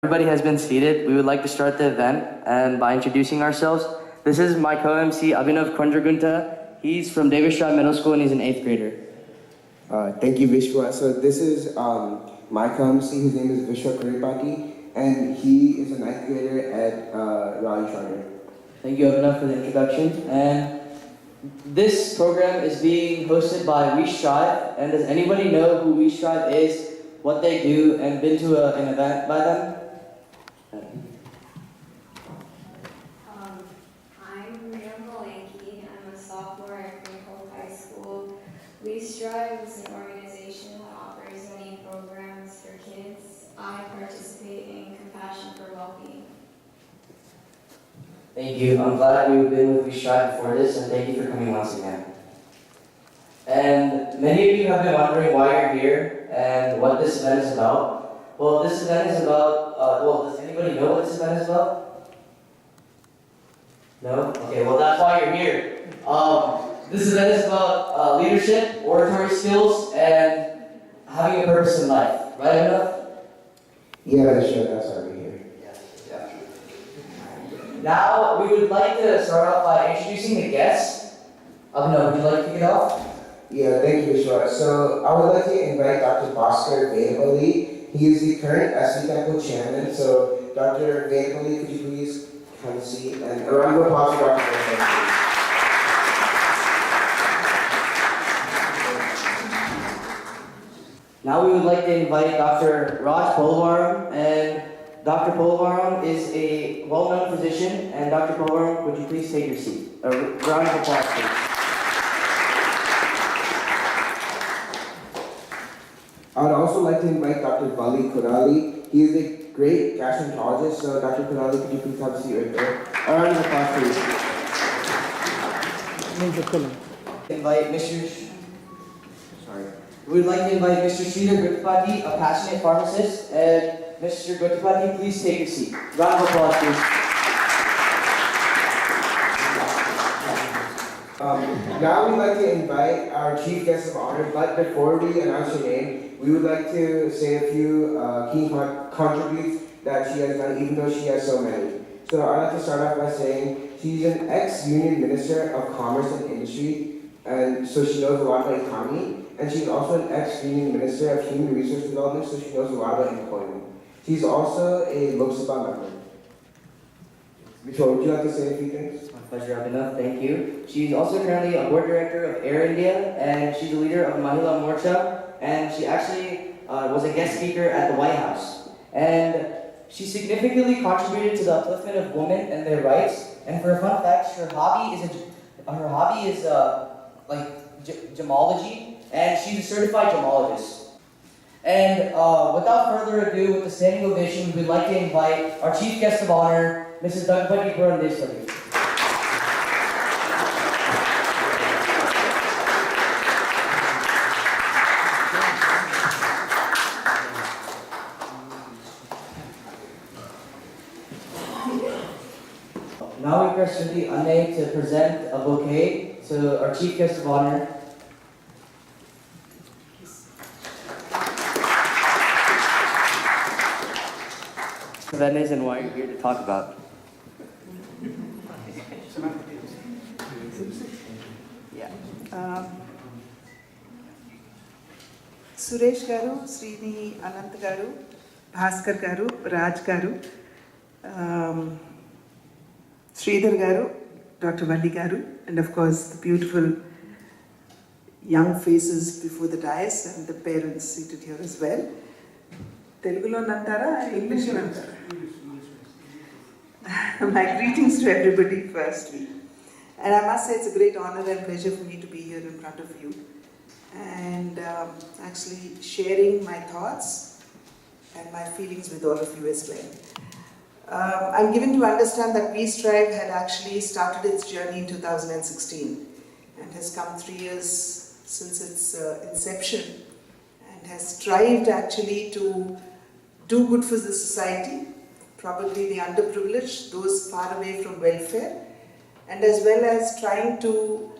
Everybody has been seated. We would like to start the event and by introducing ourselves. This is my co-MC Abhinav Kondragunta. He's from WeStrive Middle School and he's an 8th grader. Thank you, Vishwa. So this is my co-MC. His name is Vishwa Kuripati, and he is a 9th grader at Raleigh Charter. Thank you, Abhinav, for the introduction. And this program is being hosted by WeStrive. And does anybody know who WeStrive is, what they do, and been to an event by them? I'm a sophomore at Greenfield High School. WeStrive is an organization that offers many programs for kids. I participate in Compassion for Wellbeing. Thank you. I'm glad we've been with WeStrive before this, and thank you for coming once again. And many of you have been wondering why you're here and what this event is about. Well, this event is about, does anybody know what this event is about? No? Okay, well that's why you're here. This event is about leadership, oratory skills, and having a purpose in life. Right enough? Yeah, that's why we're here. Yes. Yeah. Now, we would like to start off by introducing the guests. No, would you like to kick it off? Yeah, thank you, Vishwa. So I would like to invite Dr. Bhaskar Vedapalli. He is the current SD Temple chairman. So Dr. Vedapalli, could you please have a seat? And a round of applause for Dr. Vedapalli. Now we would like to invite Dr. Raj Polvaram, and Dr. Polvaram is a well-known physician, and Dr. Polvaram, would you please take your seat? A round of applause, please. I would also like to invite Dr. Vali Kurali. He is a great gastroenterologist. So Dr. Kurali, could you please have a seat right there? A round of applause, please. Invite Mr. We would like to invite Mr. Sridhar Gottipati, a passionate pharmacist, and Mr. Gottipati, please take your seat. Round of applause, please. Now we'd like to invite our chief guest of honor, but before we announce her name, we would like to say a few key contributes that she has done, even though she has so many. So I'd like to start off by saying she's an ex-Union Minister of Commerce and Industry, and so she knows a lot about economy. And she's also an ex-Union Minister of Human Resource Development, so she knows a lot about employment. She's also a Lok Sabha member. Vishwa, would you like to say a few things? My pleasure, Abhinav. Thank you. She's also currently a board director of Air India, and she's a leader of Mahila Morcha, and she actually was a guest speaker at the White House. And she significantly contributed to the upliftment of women and their rights. And for a fun fact, her hobby is gemology, and she's a certified gemologist. And without further ado, with the standing ovation, we would like to invite our chief guest of honor, Mrs. Purandeswari. Now we request Shruti Anne to present a bouquet to our chief guest of honor. Event is and why you're here to talk about. Suresh garu, Srini Anant garu, Bhaskar garu, Raj garu, Sridhar garu, Dr. Vali garu, and of course the beautiful young faces before the dais and the parents seated here as well. Telugulo nantara, English nantara. My greetings to everybody firstly. And I must say it's a great honor and pleasure for me to be here in front of you and actually sharing my thoughts and my feelings with all of you as well. I'm given to understand that WeStrive had actually started its journey in 2016 and has come 3 years since its inception and has strived actually to do good for the society, probably the underprivileged, those far away from welfare, and as well as trying to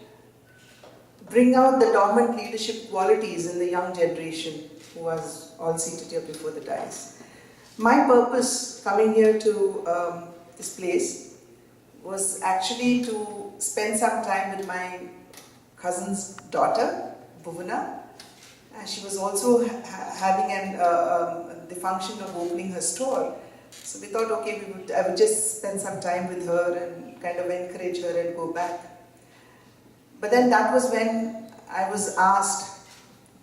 bring out the dormant leadership qualities in the young generation who was all seated here before the dais. My purpose coming here to this place was actually to spend some time with my cousin's daughter, Bhuvana. And she was also having the function of opening her store. So we thought, okay, I would just spend some time with her and kind of encourage her and go back. But then that was when I was asked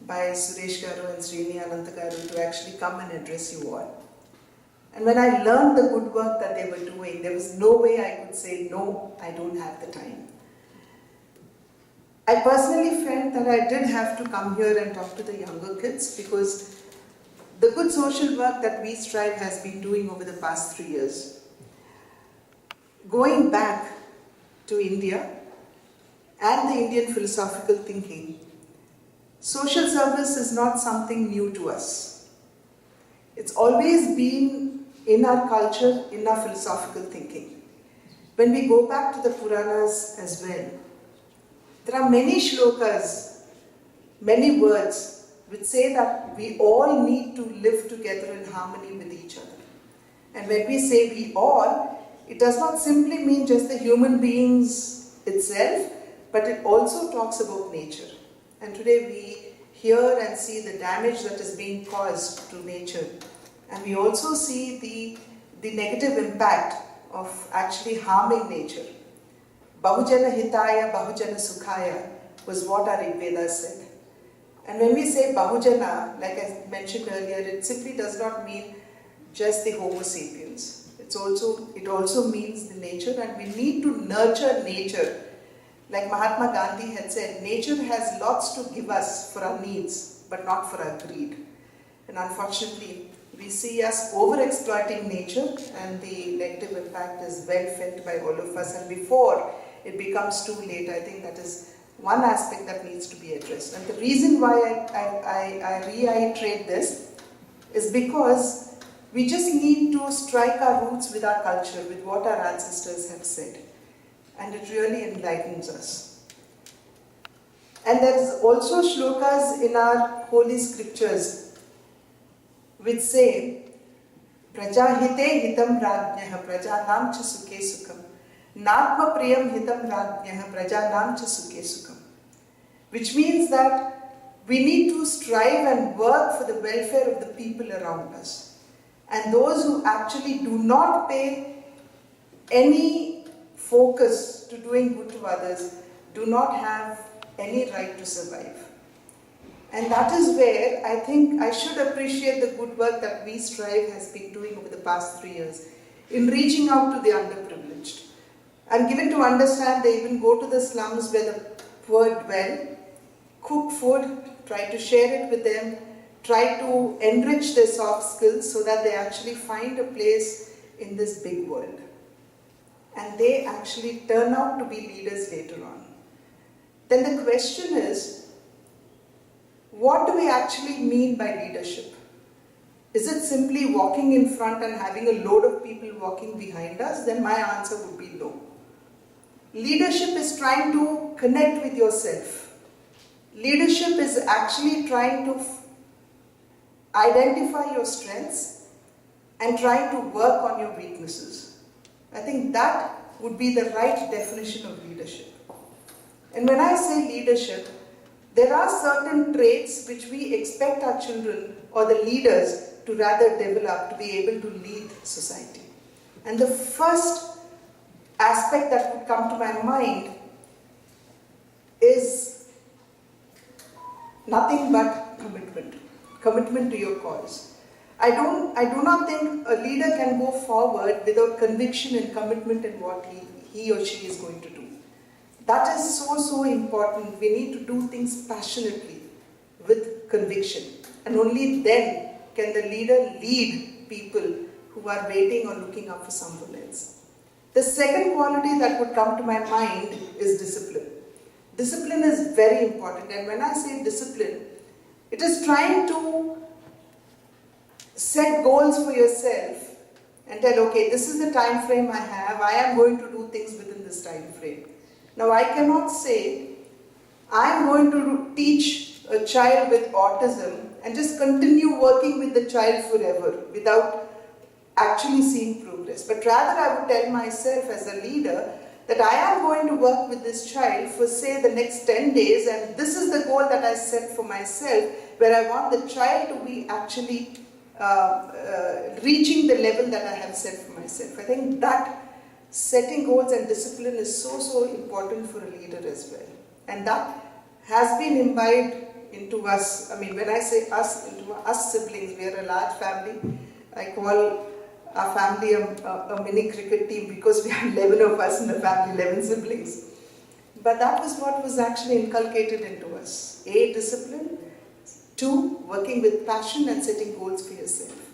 by Suresh Garu and Srini Ananta Garu to actually come and address you all. And when I learned the good work that they were doing, there was no way I could say, no, I don't have the time. I personally felt that I did have to come here and talk to the younger kids because the good social work that WeStrive has been doing over the past 3 years, going back to India and the Indian philosophical thinking, social service is not something new to us. It's always been in our culture, in our philosophical thinking. When we go back to the Puranas as well, there are many shlokas, many words which say that we all need to live together in harmony with each other. And when we say we all, it does not simply mean just the human beings itself, but it also talks about nature. And today we hear and see the damage that is being caused to nature. And we also see the negative impact of actually harming nature. Bahujana Hitaya, Bahujana Sukhaya was what our Rigvedas said. And when we say Bahujana, like I mentioned earlier, it simply does not mean just the Homo sapiens. It also means the nature, and we need to nurture nature. Like Mahatma Gandhi had said, nature has lots to give us for our needs, but not for our greed. And unfortunately, we see us over-exploiting nature, and the negative impact is well felt by all of us. And before it becomes too late, I think that is one aspect that needs to be addressed. And the reason why I reiterate this is because we just need to strike our roots with our culture, with what our ancestors have said. And it really enlightens us. And there is also shlokas in our holy scriptures which say, Prajahite hitam rajnyaha prajanam cha sukhe sukham. Natma priyam hitam rajnyaha prajanam cha sukhe sukham. Which means that we need to strive and work for the welfare of the people around us. And those who actually do not pay any focus to doing good to others do not have any right to survive. And that is where I think I should appreciate the good work that WeStrive has been doing over the past 3 years in reaching out to the underprivileged. I'm given to understand they even go to the slums where the poor dwell, cook food, try to share it with them, try to enrich their soft skills so that they actually find a place in this big world. And they actually turn out to be leaders later on. Then the question is, what do we actually mean by leadership? Is it simply walking in front and having a load of people walking behind us? Then my answer would be no. Leadership is trying to connect with yourself. Leadership is actually trying to identify your strengths and trying to work on your weaknesses. I think that would be the right definition of leadership. And when I say leadership, there are certain traits which we expect our children or the leaders to rather develop to be able to lead society. And the first aspect that would come to my mind is nothing but commitment. Commitment to your cause. I do not think a leader can go forward without conviction and commitment in what he or she is going to do. That is so important. We need to do things passionately with conviction. And only then can the leader lead people who are waiting or looking up for someone else. The second quality that would come to my mind is discipline. Discipline is very important. And when I say discipline, it is trying to set goals for yourself and tell, okay, this is the time frame I have. I am going to do things within this time frame. Now, I cannot say, I am going to teach a child with autism and just continue working with the child forever without actually seeing progress. But rather I would tell myself as a leader that I am going to work with this child for say the next 10 days, and this is the goal that I set for myself, where I want the child to be actually reaching the level that I have set for myself. I think that setting goals and discipline is so important for a leader as well. And that has been imbibed into us. I mean, when I say us, into us siblings, we are a large family. I call our family a mini cricket team because we are 11 of us in the family, 11 siblings. But that was what was actually inculcated into us. A, discipline. 2, working with passion and setting goals for yourself.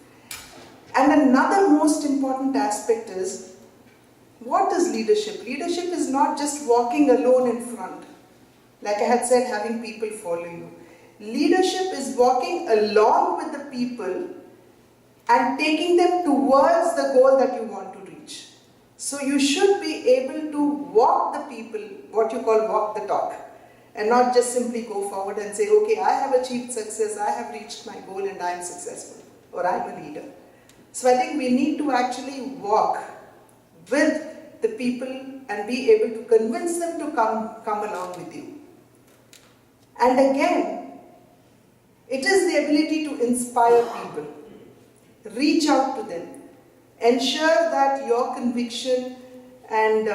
And another most important aspect is, what is leadership? Leadership is not just walking alone in front. Like I had said, having people follow you. Leadership is walking along with the people and taking them towards the goal that you want to reach. So you should be able to walk the people, what you call walk the talk, and not just simply go forward and say, okay, I have achieved success, I have reached my goal and I am successful, or I am a leader. So I think we need to actually walk with the people and be able to convince them to come along with you. And again, it is the ability to inspire people. Reach out to them. Ensure that your conviction and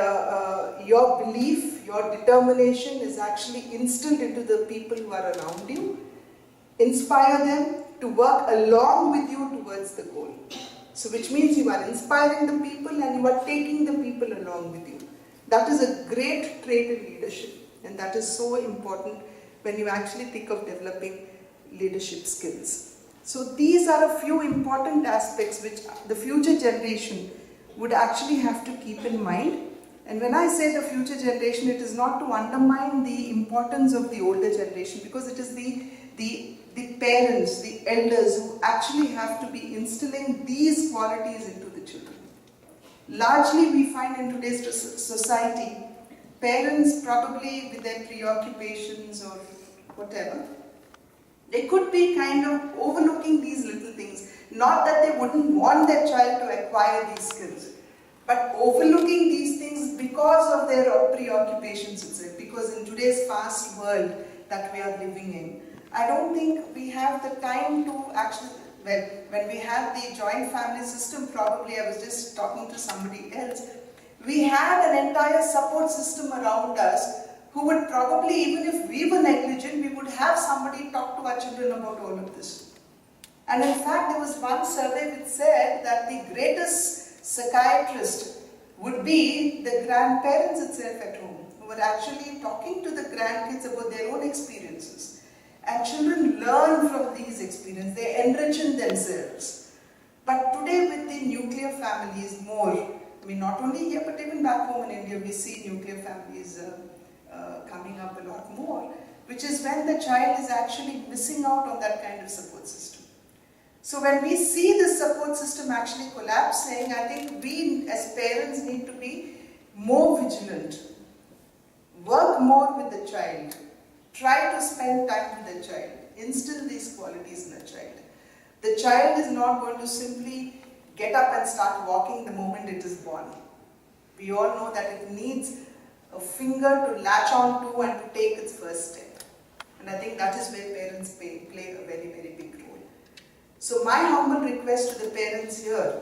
your belief, your determination is actually instilled into the people who are around you. Inspire them to work along with you towards the goal. So which means you are inspiring the people and you are taking the people along with you. That is a great trait in leadership, and that is so important when you actually think of developing leadership skills. So these are a few important aspects which the future generation would actually have to keep in mind. And when I say the future generation, it is not to undermine the importance of the older generation, because it is the parents, the elders who actually have to be instilling these qualities into the children. Largely we find in today's society, parents probably with their preoccupations or whatever, they could be kind of overlooking these little things. Not that they wouldn't want their child to acquire these skills, but overlooking these things because of their preoccupations itself. Because in today's fast world that we are living in, I don't think we have the time to actually, when we have the joint family system, probably I was just talking to somebody else, we had an entire support system around us who would probably, even if we were negligent, we would have somebody talk to our children about all of this. And in fact, there was one survey which said that the greatest psychiatrist would be the grandparents itself at home, who were actually talking to the grandkids about their own experiences. And children learn from these experiences, they enrich in themselves. But today with the nuclear families more, I mean not only here but even back home in India, we see nuclear families coming up a lot more, which is when the child is actually missing out on that kind of support system. So when we see this support system actually collapsing, I think we as parents need to be more vigilant, work more with the child, try to spend time with the child, instill these qualities in the child. The child is not going to simply get up and start walking the moment it is born. We all know that it needs a finger to latch on to and to take its first step. And I think that is where parents play a very, very big role. So my humble request to the parents here,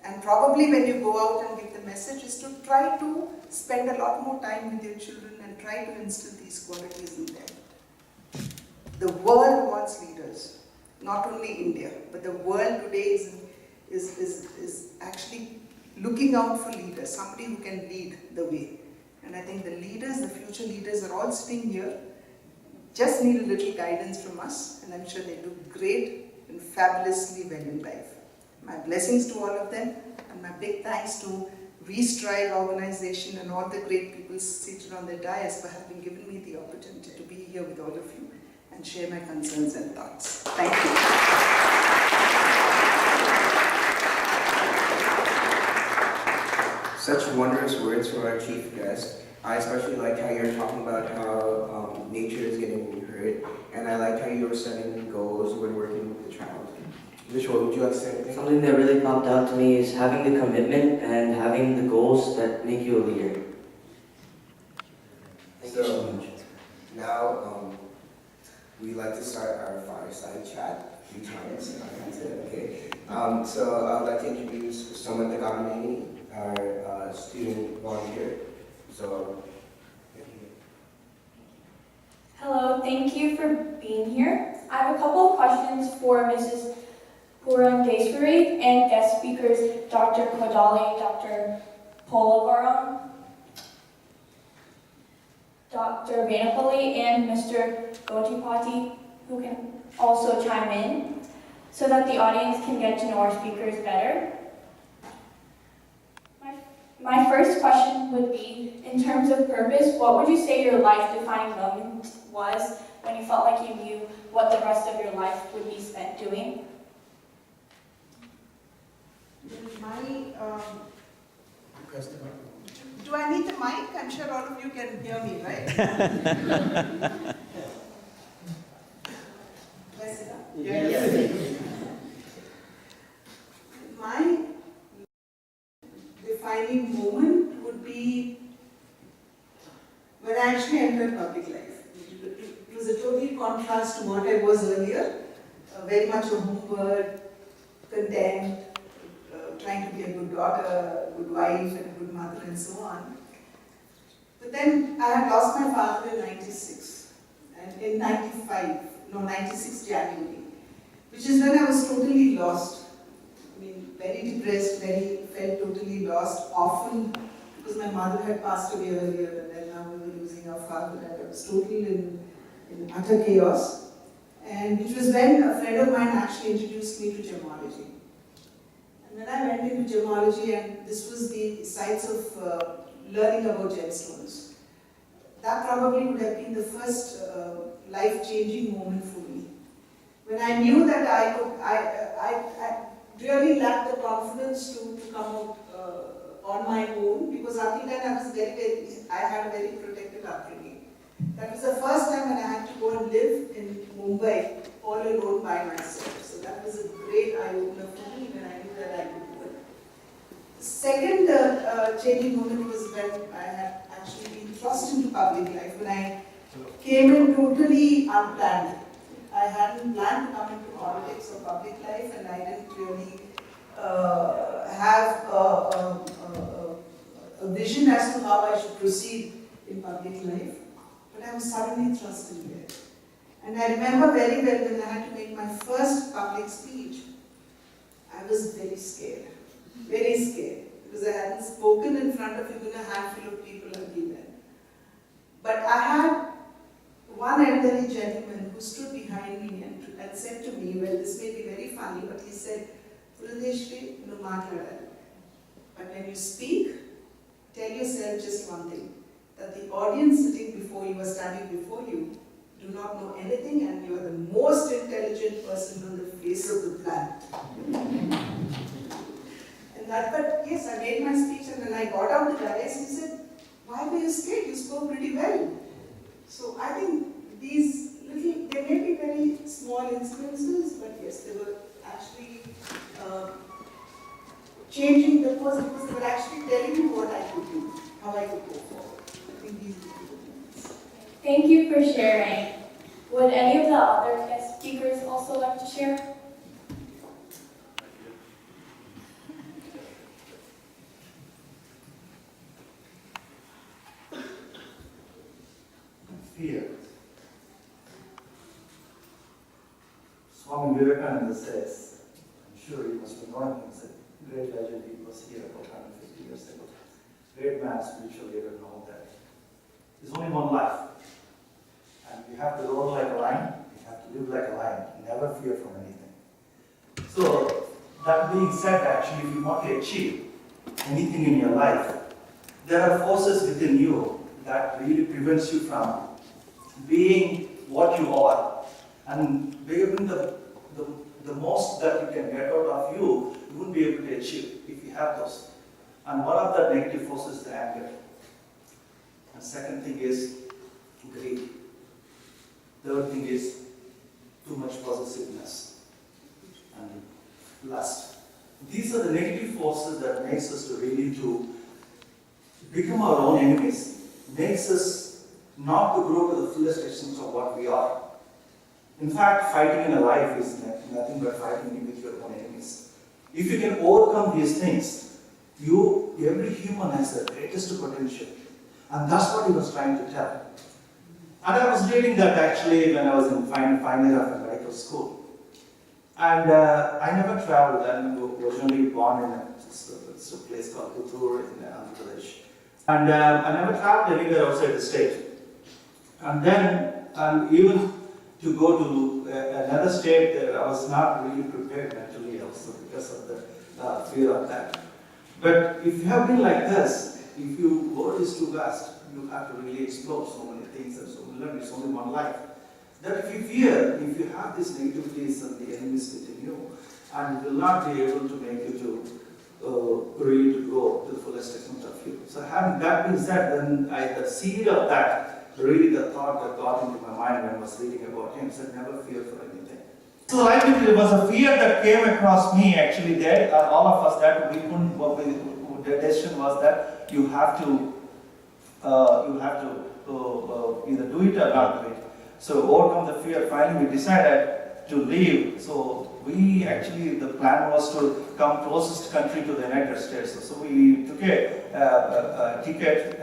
and probably when you go out and give the message, is to try to spend a lot more time with your children and try to instill these qualities in them. The world wants leaders, not only India, but the world today is actually looking out for leaders, somebody who can lead the way. And I think the leaders, the future leaders are all sitting here, just need a little guidance from us, and I'm sure they do great and fabulously well in life. My blessings to all of them, and my big thanks to WeStrive organization and all the great people seated on the dais for having given me the opportunity to be here with all of you and share my concerns and thoughts. Thank you. Such wondrous words from our chief guest. I especially like how you're talking about how nature is getting hurt, and I like how you were setting goals when working with the child. Vishwa, would you like to say anything? Something that really popped out to me is having the commitment and having the goals that make you a leader. Thank you so much. Now, we like to start our fireside chat a few times. Okay. So I would like to introduce Samantha Gamaneni, our student volunteer. So, Hello, thank you for being here. I have a couple of questions for Mrs. Purandeswari and guest speakers Dr. Kodali, Dr. Polavaram, Dr. Vanapalli, and Mr. Gotipati, who can also chime in, so that the audience can get to know our speakers better. My first question would be, in terms of purpose, what would you say your life-defining moment was when you felt like you knew what the rest of your life would be spent doing? Do I need the mic? I'm sure all of you can hear me, right? Yes. My defining moment would be when I actually entered public life. It was a total contrast to what I was earlier. Very much a homebird, content, trying to be a good daughter, a good wife, and a good mother, and so on. But then I had lost my father in 96, and in 96 January, which is when I was totally lost. I mean, very depressed, felt totally lost, often because my mother had passed away earlier, and then now we were losing our father, and I was totally in utter chaos. And which was when a friend of mine actually introduced me to gemology. And when I went into gemology, and this was the sites of learning about gemstones, that probably would have been the first life-changing moment for me. When I knew that I really lacked the confidence to come out on my own, because until then I had a very protected upbringing. That was the first time when I had to go and live in Mumbai all alone by myself. So that was a great eye-opener for me when I knew that I could do it. The second changing moment was when I had actually been thrust into public life, when I came in totally unplanned. I hadn't planned to come into politics or public life, and I didn't really have a vision as to how I should proceed in public life. But I was suddenly thrust into it. And I remember very well when I had to make my first public speech, I was very scared, because I hadn't spoken in front of even a handful of people until then. But I had one elderly gentleman who stood behind me and said to me, well, this may be very funny, but he said, Purandeswari, no matter, but when you speak, tell yourself just one thing, that the audience sitting before you or standing before you do not know anything, and you are the most intelligent person on the face of the planet. But yes, I made my speech, and when I got out the dais, he said, why were you scared? You spoke pretty well. So I think these little, they may be very small incidences, but yes, they were actually changing the course, because they were actually telling me what I could do, how I could go forward. I think these are the good moments. Thank you for sharing. Would any of the other guest speakers also like to share? Fear. Swami Vivekananda says, I'm sure you must have known him, he's a great legend, he was here about 150 years ago. Great man, spiritual leader, and all that. There's only one life. And you have to roll like a lion, you have to live like a lion, never fear from anything. So, that being said, actually, if you want to achieve anything in your life, there are forces within you that really prevents you from being what you are, and being the most that you can get out of you, you won't be able to achieve if you have those. And one of the negative forces is the anger. And second thing is greed. Third thing is too much possessiveness. And lust. These are the negative forces that makes us to really to become our own enemies, makes us not to grow to the fullest extent of what we are. In fact, fighting in a life is nothing but fighting with your own enemies. If you can overcome these things, every human has the greatest potential. And that's what he was trying to tell. And I was reading that actually when I was in final year of medical school. And I never traveled. I'm originally born in a place called Puttur in Andhra Pradesh. And I never traveled anywhere outside the state. And then, even to go to another state, I was not really prepared mentally also because of the fear of that. But if you have been like this, if your world is too vast, you have to really explore so many things and so learn. It's only one life. That if you fear, if you have these negativities and the enemies within you, and will not be able to make you to really to grow to the fullest extent of you. So having that being said, then the seed of that, really the thought that got into my mind when I was reading about him said, never fear for anything. So I think it was a fear that came across me actually there, all of us that we couldn't, the decision was that you have to either do it or not do it. So overcome the fear, finally we decided to leave. So we actually, the plan was to come closest country to the United States. So we took a ticket,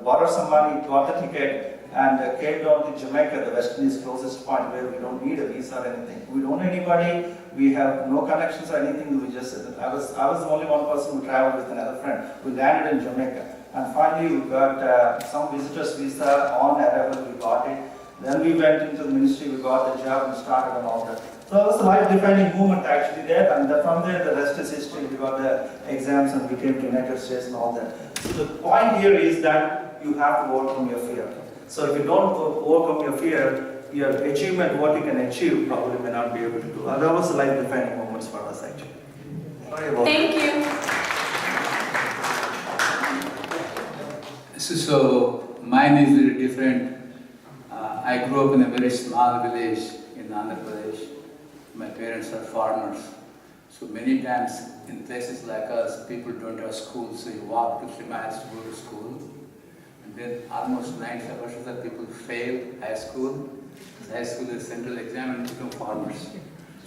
borrowed some money, got the ticket, and came down to Jamaica, the West Indies closest point where we don't need a visa or anything. We don't know anybody, we have no connections or anything. We just, I was the only one person who traveled with another friend. We landed in Jamaica. And finally we got some visitors visa on arrival, we got it. Then we went into the ministry, we got the job and started and all that. So it was a life-defining moment actually there, and from there the rest is history. We got the exams and we came to United States and all that. So the point here is that you have to overcome your fear. So if you don't overcome your fear, your achievement, what you can achieve, probably may not be able to do. And that was the life-defining moments for us actually. Sorry about Thank you. So mine is a little different. I grew up in a very small village in Andhra Pradesh. My parents are farmers. So many times in places like us, people don't have schools, so you walk 2-3 miles to go to school. And then almost 95% of the people fail high school. High school is central exam and become farmers.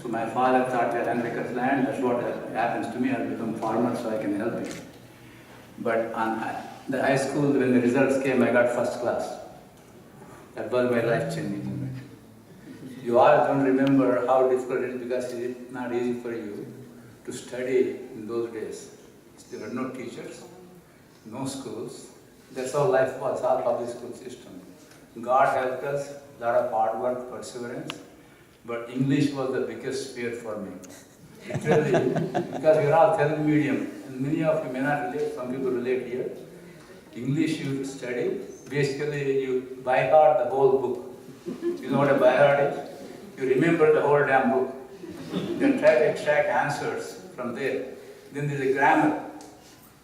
So my father thought that 100 acres land, that's what happens to me, I'll become farmer so I can help him. But on the high school, when the results came, I got first class. That was my life-changing moment. You all don't remember how difficult it is because it is not easy for you to study in those days. There were no teachers, no schools. That's how life was, all public school system. God helped us, a lot of hard work, perseverance, but English was the biggest fear for me. Literally, because we are all Telugu medium, and many of you may not relate, some people relate here. English you study, basically you by heart the whole book. You know what a by heart is? You remember the whole damn book. Then try to extract answers from there. Then there is a grammar.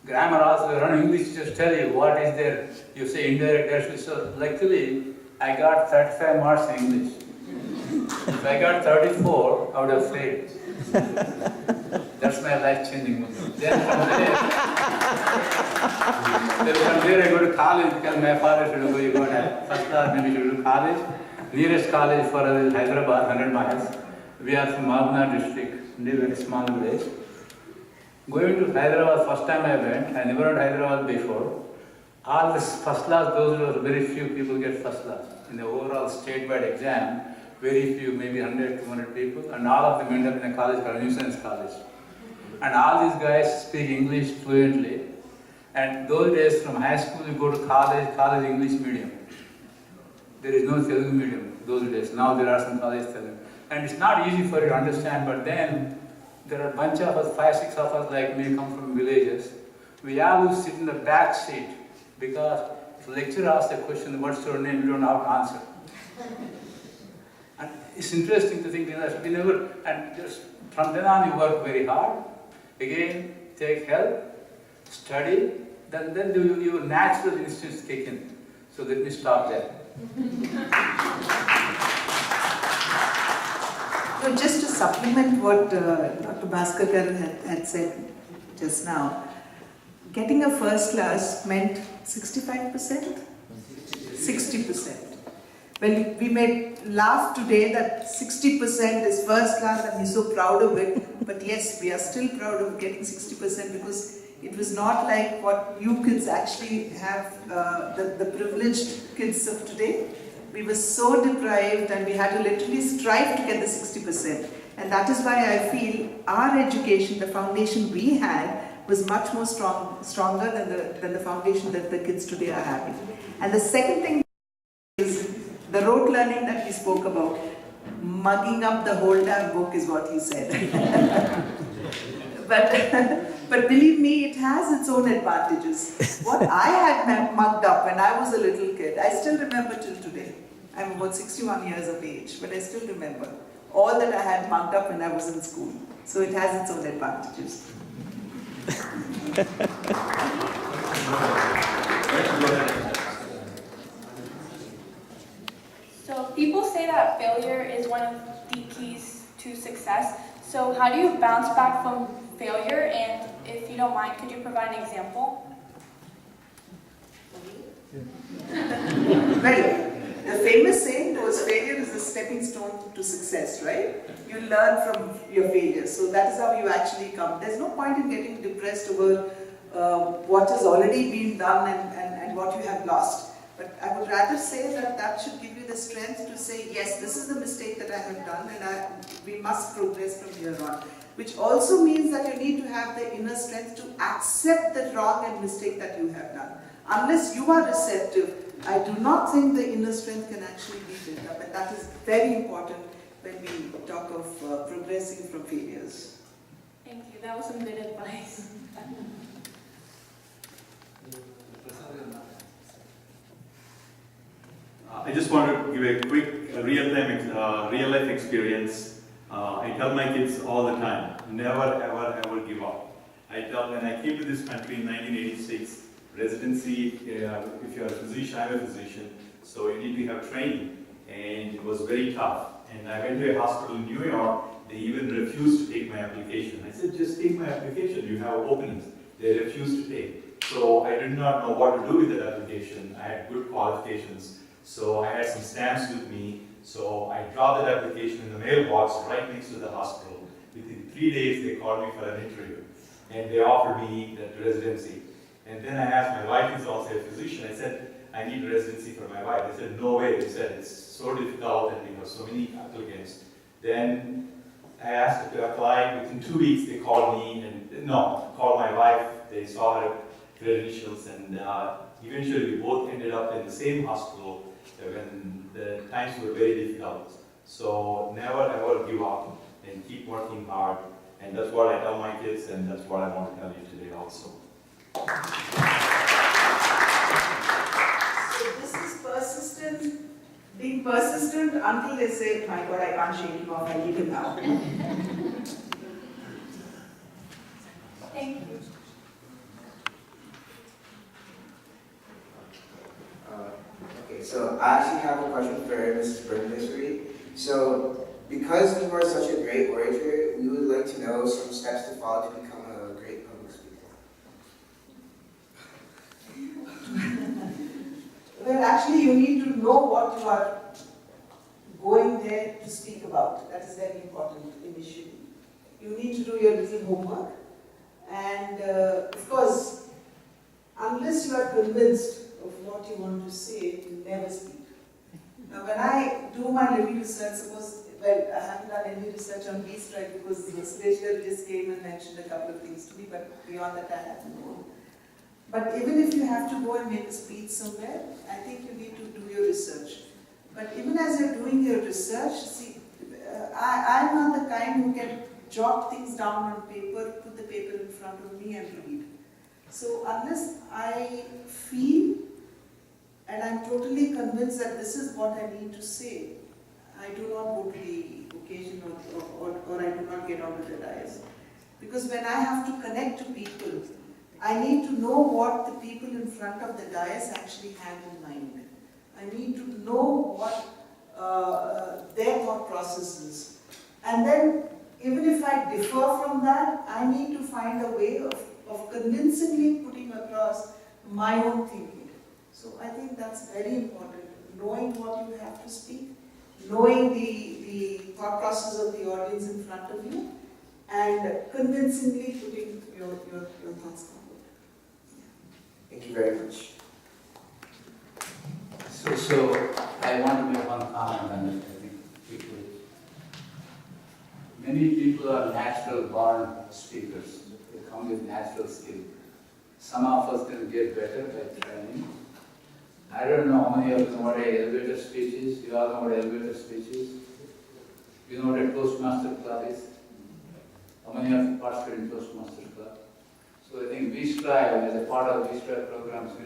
Grammar also, run English just tell you what is there. You say indirect actually. So luckily, I got 35 marks in English. If I got 34, I would have failed. That's my life-changing moment. Then from there I go to college because my father said, oh, you go to first class, maybe you should go to college. Nearest college for us is Hyderabad, 100 miles. We are from Malna district, live in a small village. Going to Hyderabad, first time I went, I never went to Hyderabad before. All this first class, those were very few people get first class. In the overall statewide exam, very few, maybe 100, 200 people, and all of them end up in a college called New Science College. And all these guys speak English fluently. And those days from high school, you go to college English medium. There is no Telugu medium those days. Now there are some college Telugu. And it's not easy for you to understand, but then there are a bunch of us, 5, 6 of us like me, come from villages. We all will sit in the back seat because if the lecturer asks a question, what's your name, you don't have to answer. And it's interesting to think that we never, and just from then on you work very hard. Again, take help, study, then your natural instincts kick in. So let me stop there. So just to supplement what Dr. Bhaskar had said just now, getting a first class meant 65%? 60%. Well, we may laugh today that 60% is first class and we're so proud of it, but yes, we are still proud of getting 60% because it was not like what you kids actually have, the privileged kids of today. We were so deprived and we had to literally strive to get the 60%. And that is why I feel our education, the foundation we had, was much more stronger than the foundation that the kids today are having. And the second thing is the rote learning that we spoke about. Mugging up the whole damn book is what he said. But believe me, it has its own advantages. What I had mugged up when I was a little kid, I still remember till today. I'm about 61 years of age, but I still remember all that I had mugged up when I was in school. So it has its own advantages. So people say that failure is one of the keys to success. So how do you bounce back from failure? And if you don't mind, could you provide an example? Well, the famous saying was failure is a stepping stone to success, right? You learn from your failures. So that is how you actually come. There's no point in getting depressed over what has already been done and what you have lost. But I would rather say that should give you the strength to say, yes, this is the mistake that I have done and we must progress from here on. Which also means that you need to have the inner strength to accept the wrong and mistake that you have done. Unless you are receptive, I do not think the inner strength can actually be built up, and that is very important when we talk of progressing from failures. Thank you. That was some good advice. I just want to give a quick real life experience. I tell my kids all the time, never ever ever give up. I tell when I came to this country in 1986, residency, if you're a physician, I'm a physician, so you need to have training, and it was very tough. And I went to a hospital in New York, they even refused to take my application. I said, just take my application, you have openings. They refused to take. So I did not know what to do with that application. I had good qualifications, so I had some stamps with me, so I dropped that application in the mailbox right next to the hospital. Within 3 days, they called me for an interview, and they offered me that residency. And then I asked, my wife is also a physician, I said, I need residency for my wife. They said, no way. They said, it's so difficult and we have so many applicants. Then I asked her to apply. Within 2 weeks, they called me called my wife. They saw her credentials, and eventually we both ended up in the same hospital when the times were very difficult. So never ever give up and keep working hard. And that's what I tell my kids, and that's what I want to tell you today also. So this is persistent, being persistent until they say, my God, I can't shake him off, I need him now. Thank you. Okay, so I actually have a question for Mrs. Purandeswari. So, because you are such a great orator, we would like to know some steps to follow to become a great public speaker. Well, actually, you need to know what you are going there to speak about. That is very important initially. You need to do your little homework. And of course, unless you are convinced of what you want to say, you never speak. Now, when I do my little research, I haven't done any research on WeStrive because Suresh just came and mentioned a couple of things to me, but beyond that, I haven't known. But even if you have to go and make a speech somewhere, I think you need to do your research. But even as you're doing your research, see, I'm not the kind who can jot things down on paper, put the paper in front of me and read. So unless I feel and I'm totally convinced that this is what I need to say, I do not go to the occasion or I do not get onto the dais. Because when I have to connect to people, I need to know what the people in front of the dais actually have in mind. I need to know what their thought process is. And then, even if I differ from that, I need to find a way of convincingly putting across my own thinking. So I think that's very important, knowing what you have to speak, knowing the thought process of the audience in front of you, and convincingly putting your thoughts forward. Thank you very much. So I want to make one comment on it, I think, quickly. Many people are natural born speakers. They come with natural skill. Some of us can get better by training. I don't know how many of you know what an elevator speech is. You all know what an elevator speech is. You know what a Toastmaster Club is. How many of you participate in Toastmaster Club? So I think WeStrive, as a part of WeStrive programs, we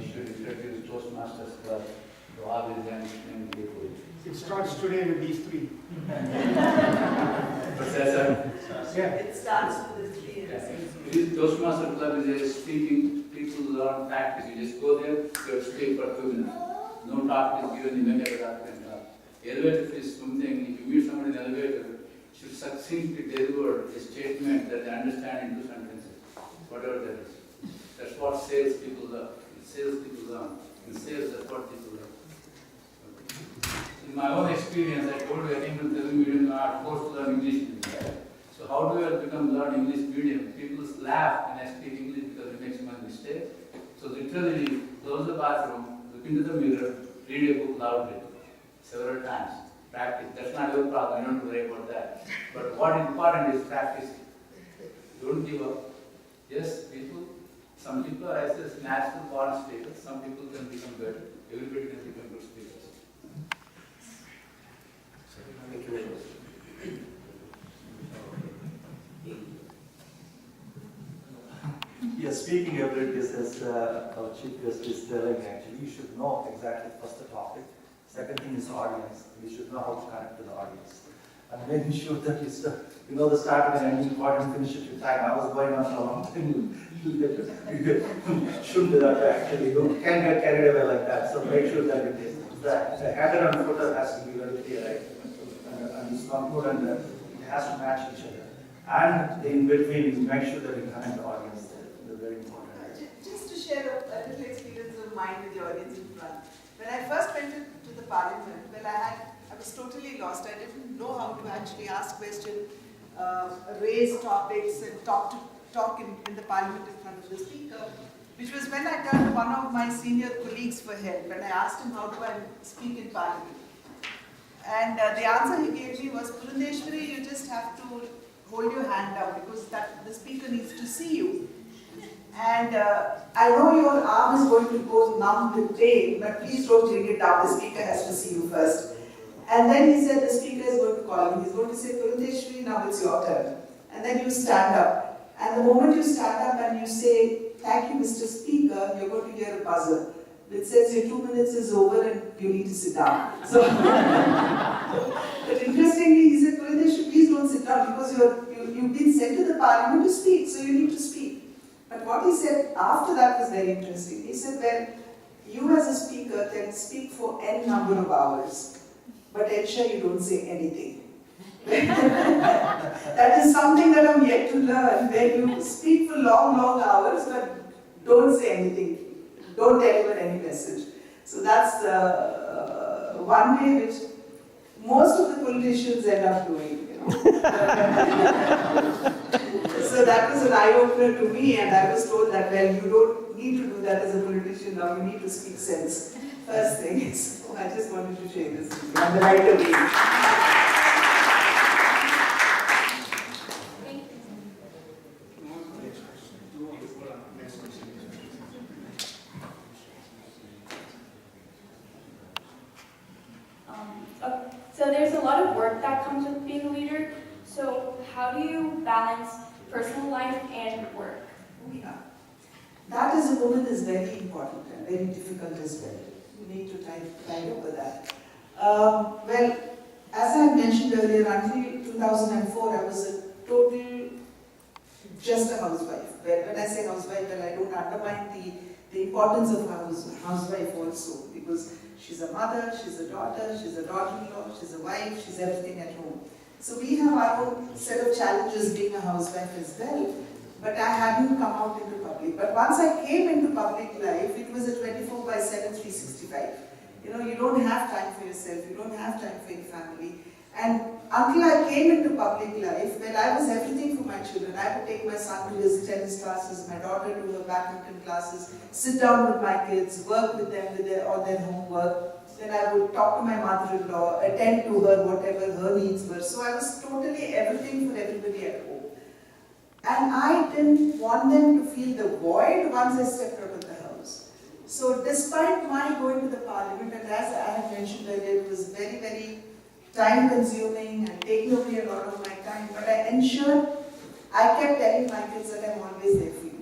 should introduce Toastmasters Club to all these young people. It starts today with these three. Professor? Yeah. It starts with the three. Toastmaster Club is a speaking, people learn practice. You just go there, you speak for 2 minutes. No talk is given, you may never talk and talk. Elevator is something, if you meet somebody in the elevator, you should succinctly deliver a statement that they understand in 2 sentences, whatever that is. That's what sales people learn. Sales people learn. In sales, that's what people learn. In my own experience, I told you I came to Telugu medium, I are forced to learn English medium. So how do I learn English medium? People laugh when I speak English because it makes my mistake. So literally, close the bathroom, look into the mirror, read a book loudly, several times. Practice. That's not your problem, you don't worry about that. But what is important is practice. Don't give up. Yes, some people are as natural born speakers, some people can become better. Everybody can become good speakers. Thank you very much. Yeah, speaking abilities, as our chief guest is telling, actually, you should know exactly first the topic. Second thing is audience. You should know how to connect to the audience. And making sure that you know the start and ending part and finish it with time. I was going on for a long time. Shouldn't do that actually. You can't get carried away like that. So make sure that it is. The header and footer has to be very clear, right? And it's not good and it has to match each other. And in between, make sure that you connect the audience. They're very important. Just to share a little experience of mine with the audience in front. When I first went to the parliament, well, I was totally lost. I didn't know how to actually ask questions, raise topics, and talk in the parliament in front of the speaker, which was when I turned to one of my senior colleagues for help, and I asked him how do I speak in parliament. And the answer he gave me was, Purandeswari, you just have to hold your hand up because the speaker needs to see you. And I know your arm is going to go numb with pain, but please don't bring it down. The speaker has to see you first. And then he said the speaker is going to call him. He's going to say, Purandeswari, now it's your turn. And then you stand up. And the moment you stand up and you say, thank you, Mr. Speaker, you're going to hear a buzzer. It says your 2 minutes is over and you need to sit down. So, but interestingly, he said, Purandeswari, please don't sit down because you've been sent to the parliament to speak, so you need to speak. But what he said after that was very interesting. He said, well, you as a speaker can speak for n number of hours, but ensure you don't say anything. That is something that I'm yet to learn, where you speak for long, long hours, but don't say anything. Don't deliver any message. So that's one way which most of the politicians end up doing. So that was an eye-opener to me, and I was told that, well, you don't need to do that as a politician now, you need to speak sense. First thing. So I just wanted to share this. And the right away. So there's a lot of work that comes with being a leader. So how do you balance personal life and work? Yeah. That as a woman is very important and very difficult as well. You need to tie over that. Well, as I mentioned earlier, until 2004, I was a total, just a housewife. When I say housewife, well, I don't undermine the importance of housewife also, because she's a mother, she's a daughter, she's a daughter-in-law, she's a wife, she's everything at home. So we have our own set of challenges being a housewife as well. But I hadn't come out into public. But once I came into public life, it was a 24/7, 365. You know, you don't have time for yourself, you don't have time for your family. And until I came into public life, well, I was everything for my children. I would take my son to his tennis classes, my daughter to her badminton classes, sit down with my kids, work with them with on their homework. Then I would talk to my mother-in-law, attend to her, whatever her needs were. So I was totally everything for everybody at home. And I didn't want them to feel the void once I stepped out of the house. So despite my going to the parliament, and as I had mentioned earlier, it was very, very time consuming and taking away a lot of my time, but I ensured, I kept telling my kids that I'm always there for you.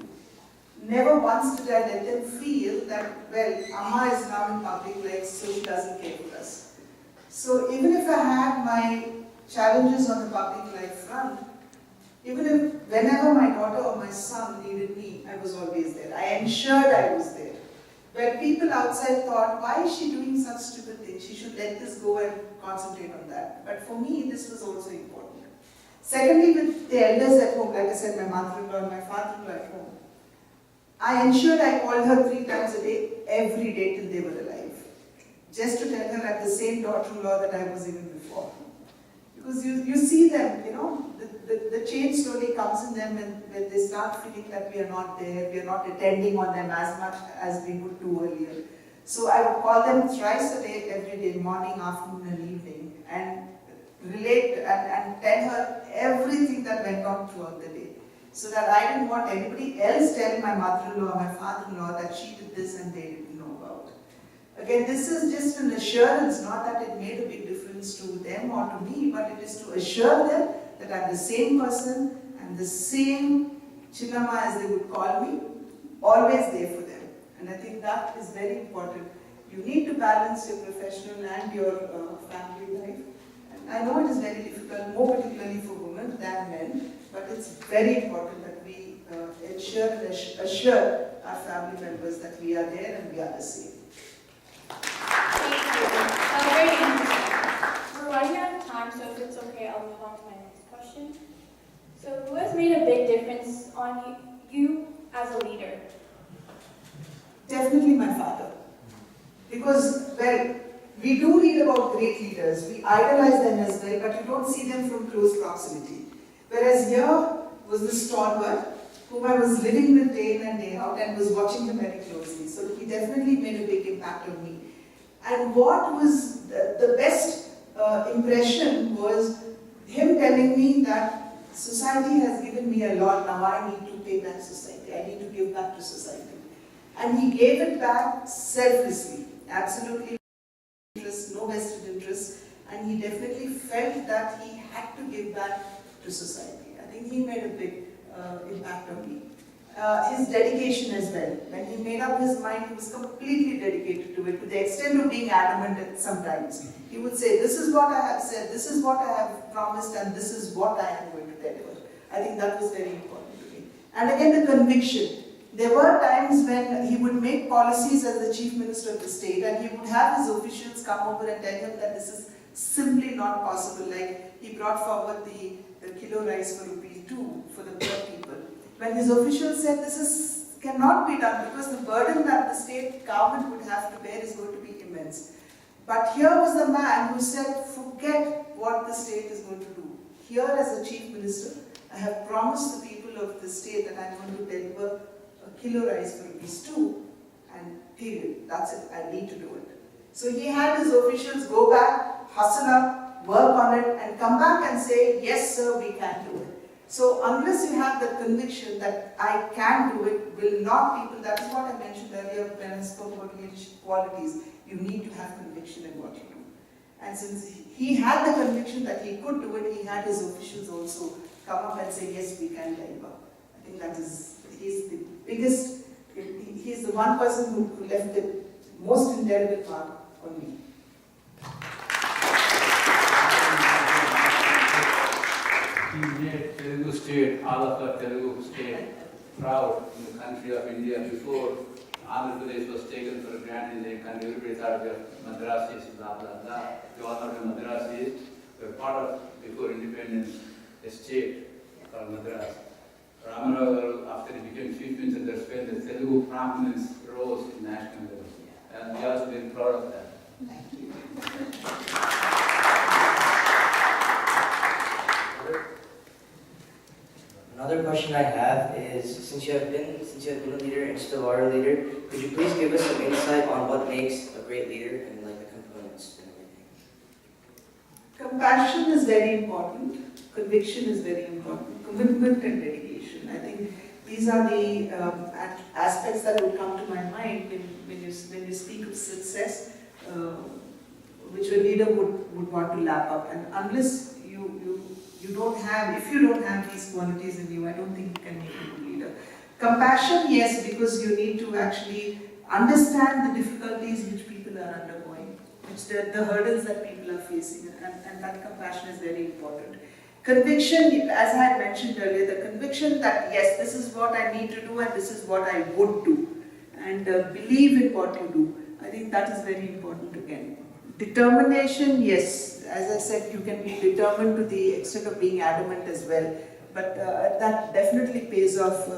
Never once did I let them feel that, well, Amma is now in public life, so she doesn't care for us. So even if I had my challenges on the public life front, even if whenever my daughter or my son needed me, I was always there. I ensured I was there. When people outside thought, why is she doing such stupid things? She should let this go and concentrate on that. But for me, this was also important. Secondly, with the elders at home, like I said, my mother-in-law and my father-in-law at home, I ensured I called her 3 times a day, every day till they were alive. Just to tell her I'm the same daughter-in-law that I was even before. Because you see them, you know, the change slowly comes in them when they start feeling that we are not there, we are not attending on them as much as we would do earlier. So I would call them thrice a day, every day, morning, afternoon and evening, and relate and tell her everything that went on throughout the day. So that I didn't want anybody else telling my mother-in-law or my father-in-law that she did this and they didn't know about. Again, this is just an assurance, not that it made a big difference to them or to me, but it is to assure them that I'm the same person, I'm the same Chinnamma as they would call me, always there for them. And I think that is very important. You need to balance your professional and your family life. And I know it is very difficult, more particularly for women than men, but it's very important that we ensure and assure our family members that we are there and we are the same. Thank you. That was very interesting. We're running out of time, so if it's okay, I'll move on to my next question. So who has made a big difference on you as a leader? Definitely my father. Because, well, we do read about great leaders, we idolize them as well, but you don't see them from close proximity. Whereas here was the stalwart, whom I was living with day in and day out and was watching him very closely. So he definitely made a big impact on me. And what was the best impression was him telling me that society has given me a lot, now I need to pay back society, I need to give back to society. And he gave it back selflessly, absolutely no interest, no vested interest, and he definitely felt that he had to give back to society. I think he made a big impact on me. His dedication as well. When he made up his mind, he was completely dedicated to it, to the extent of being adamant at sometimes. He would say, this is what I have said, this is what I have promised, and this is what I am going to deliver. I think that was very important to me. And again, the conviction. There were times when he would make policies as the Chief Minister of the state, and he would have his officials come over and tell him that this is simply not possible. Like, he brought forward the kilo rice for ₹2 for the poor people. When his officials said this cannot be done because the burden that the state government would have to bear is going to be immense. But here was the man who said, forget what the state is going to do. Here as a Chief Minister, I have promised the people of the state that I am going to deliver a kilo rice for ₹2, and period. That's it. I need to do it. So he had his officials go back, hustle up, work on it, and come back and say, yes sir, we can do it. So unless you have that conviction that I can do it, will not people, that is what I mentioned earlier when I spoke about leadership qualities, you need to have conviction in what you do. And since he had the conviction that he could do it, he had his officials also come up and say, yes, we can deliver. I think that is, he's the biggest, he's the one person who left the most indelible mark on me. He made Telugu state, all of our Telugu state, proud in the country of India. Before Andhra Pradesh was taken for granted in the country, everybody thought we are Madrasis, blah, blah, blah. We all know what Madras is. were part of, before independence, a state called Madras. Ramarao, after he became chief minister, that's when the Telugu prominence rose in national level. And we also been proud of that. Thank you. Another question I have is, since you have been a leader and still are a leader, could you please give us some insight on what makes a great leader and like the components and everything? Compassion is very important. Conviction is very important. Commitment and dedication. I think these are the aspects that would come to my mind when you speak of success, which a leader would want to lap up. And unless if you don't have these qualities in you, I don't think you can make a good leader. Compassion, yes, because you need to actually understand the difficulties which people are undergoing, which the hurdles that people are facing, and that compassion is very important. Conviction, as I had mentioned earlier, the conviction that yes, this is what I need to do and this is what I would do, and believe in what you do. I think that is very important again. Determination, yes, as I said, you can be determined to the extent of being adamant as well, but that definitely pays off